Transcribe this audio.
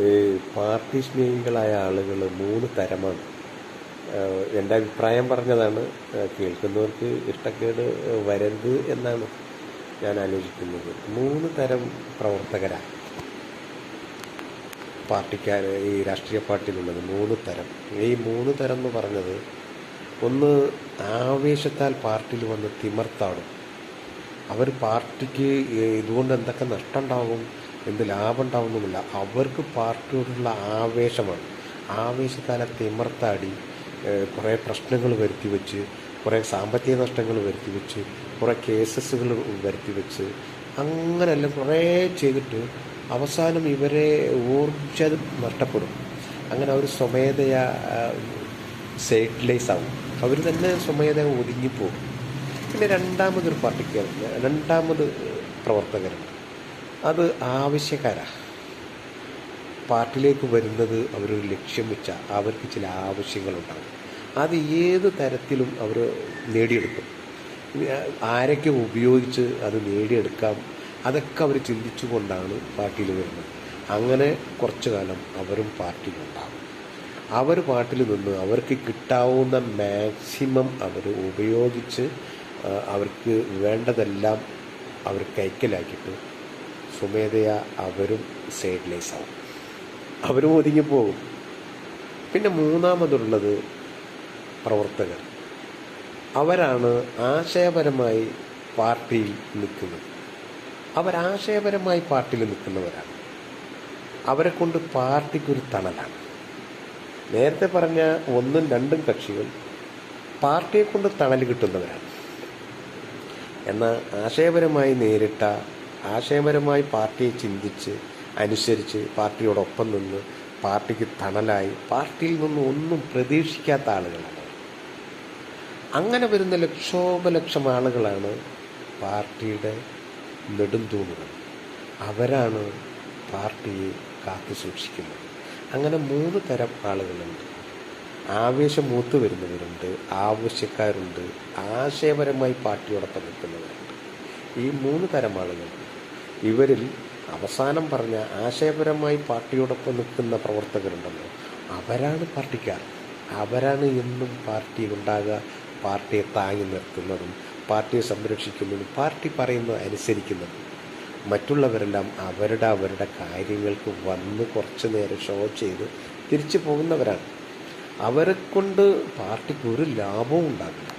ഈ പാർട്ടി സ്നേഹികളായ ആളുകൾ മൂന്ന് തരമാണ്. എൻ്റെ അഭിപ്രായം പറഞ്ഞതാണ്. കേൾക്കുന്നവർക്ക് ഇഷ്ടക്കേട് വരരുത് എന്നാണ് ഞാൻ ആലോചിക്കുന്നത്. മൂന്ന് തരം പ്രവർത്തകരാണ് ഈ രാഷ്ട്രീയ പാർട്ടിയിലുള്ളത്. മൂന്ന് തരം. ഈ മൂന്ന് തരം എന്ന് പറഞ്ഞത്, ഒന്ന് ആവേശത്താൽ പാർട്ടിയിൽ വന്ന് തിമർത്താടും. അവർ പാർട്ടിക്ക് ഇതുകൊണ്ട് എന്തൊക്കെ നഷ്ടം ഉണ്ടാകും, എന്ത് ലാഭം ഉണ്ടാവുന്നുമില്ല, അവർക്ക് പാർട്ടിയോടുള്ള ആവേശമാണ്. ആവേശത്താൽ തിമർത്താടി കുറേ പ്രശ്നങ്ങൾ വരുത്തി വെച്ച്, കുറേ സാമ്പത്തിക നഷ്ടങ്ങൾ വരുത്തി വെച്ച്, കുറേ കേസസുകൾ വരുത്തി വെച്ച്, അങ്ങനെയെല്ലാം കുറേ ചെയ്തിട്ട് അവസാനം ഇവരെ ഊർജ്ജം നഷ്ടപ്പെടും. അങ്ങനെ അവർ സ്വമേധയാ സൈഡ്ലൈസ് ആവും. അവർ തന്നെ സ്വമേധയാ ഒതുങ്ങിപ്പോകും. പിന്നെ രണ്ടാമതൊരു പാർട്ടിക്കാരുണ്ട്, രണ്ടാമത് പ്രവർത്തകരുണ്ട്. അത് ആവശ്യക്കാരാണ്. പാർട്ടിയിലേക്ക് വരുന്നത് അവരൊരു ലക്ഷ്യം വെച്ചാൽ അവർക്ക് ചില ആവശ്യങ്ങളുണ്ടാകും. അത് ഏത് തരത്തിലും അവർ നേടിയെടുക്കും. ആരൊക്കെ ഉപയോഗിച്ച് അത് നേടിയെടുക്കാം, അതൊക്കെ അവർ ചിന്തിച്ചു കൊണ്ടാണ് പാർട്ടിയിൽ വരുന്നത്. അങ്ങനെ കുറച്ചു കാലം അവരും പാർട്ടിയിലുണ്ടാകും. അവർ പാർട്ടിയിൽ നിന്ന് അവർക്ക് കിട്ടാവുന്ന മാക്സിമം അവർ ഉപയോഗിച്ച് അവർക്ക് വേണ്ടതെല്ലാം അവർ കൈക്കലാക്കിയിട്ട് സ്വമേധയാ അവരും സൈഡ്ലൈസ് ആവും, അവരും ഒതുങ്ങിപ്പോകും. പിന്നെ മൂന്നാമതുള്ളത് പ്രവർത്തകർ. അവരാണ് ആശയപരമായി പാർട്ടിയിൽ നിൽക്കുന്നത്. അവരാശയപരമായി പാർട്ടിയിൽ നിൽക്കുന്നവരാണ്. അവരെ കൊണ്ട് പാർട്ടിക്കൊരു തണലാണ്. നേരത്തെ പറഞ്ഞ ഒന്നും രണ്ടും കക്ഷികൾ പാർട്ടിയെ കൊണ്ട് തണൽ കിട്ടുന്നവരാണ്. എന്നാൽ ആശയപരമായി നേരിട്ട, ആശയപരമായി പാർട്ടിയെ ചിന്തിച്ച് അനുസരിച്ച് പാർട്ടിയോടൊപ്പം നിന്ന് പാർട്ടിക്ക് തണലായി പാർട്ടിയിൽ നിന്നും ഒന്നും പ്രതീക്ഷിക്കാത്ത ആളുകളാണ്. അങ്ങനെ വരുന്ന ലക്ഷോപലക്ഷം ആളുകളാണ് പാർട്ടിയുടെ നെടുംതൂണുകൾ. അവരാണ് പാർട്ടിയെ കാത്തു സൂക്ഷിക്കുന്നത്. അങ്ങനെ മൂന്ന് തരം ആളുകളുണ്ട്. ആവേശം മൂത്ത് വരുന്നവരുണ്ട്, ആവശ്യക്കാരുണ്ട്, ആശയപരമായി പാർട്ടിയോടൊപ്പം നിൽക്കുന്നവരുണ്ട്. ഈ മൂന്ന് തരം ആളുകളുണ്ട്. ഇവരിൽ അവസാനം പറഞ്ഞ ആശയപരമായി പാർട്ടിയോടൊപ്പം നിൽക്കുന്ന പ്രവർത്തകരുണ്ടല്ലോ, അവരാണ് പാർട്ടിക്കാർ. അവരാണ് എന്നും പാർട്ടിയിൽ ഉണ്ടാകുക, പാർട്ടിയെ താങ്ങി നിർത്തുന്നതും പാർട്ടിയെ സംരക്ഷിക്കുന്നതും പാർട്ടി പറയുന്നത് അനുസരിക്കുന്നതും. മറ്റുള്ളവരെല്ലാം അവരുടെ കാര്യങ്ങൾക്ക് വന്ന് കുറച്ച് നേരം ഷോ ചെയ്ത് തിരിച്ചു പോകുന്നവരാണ്. അവരെ കൊണ്ട് പാർട്ടിക്ക് ഒരു ലാഭവും ഉണ്ടാകില്ല.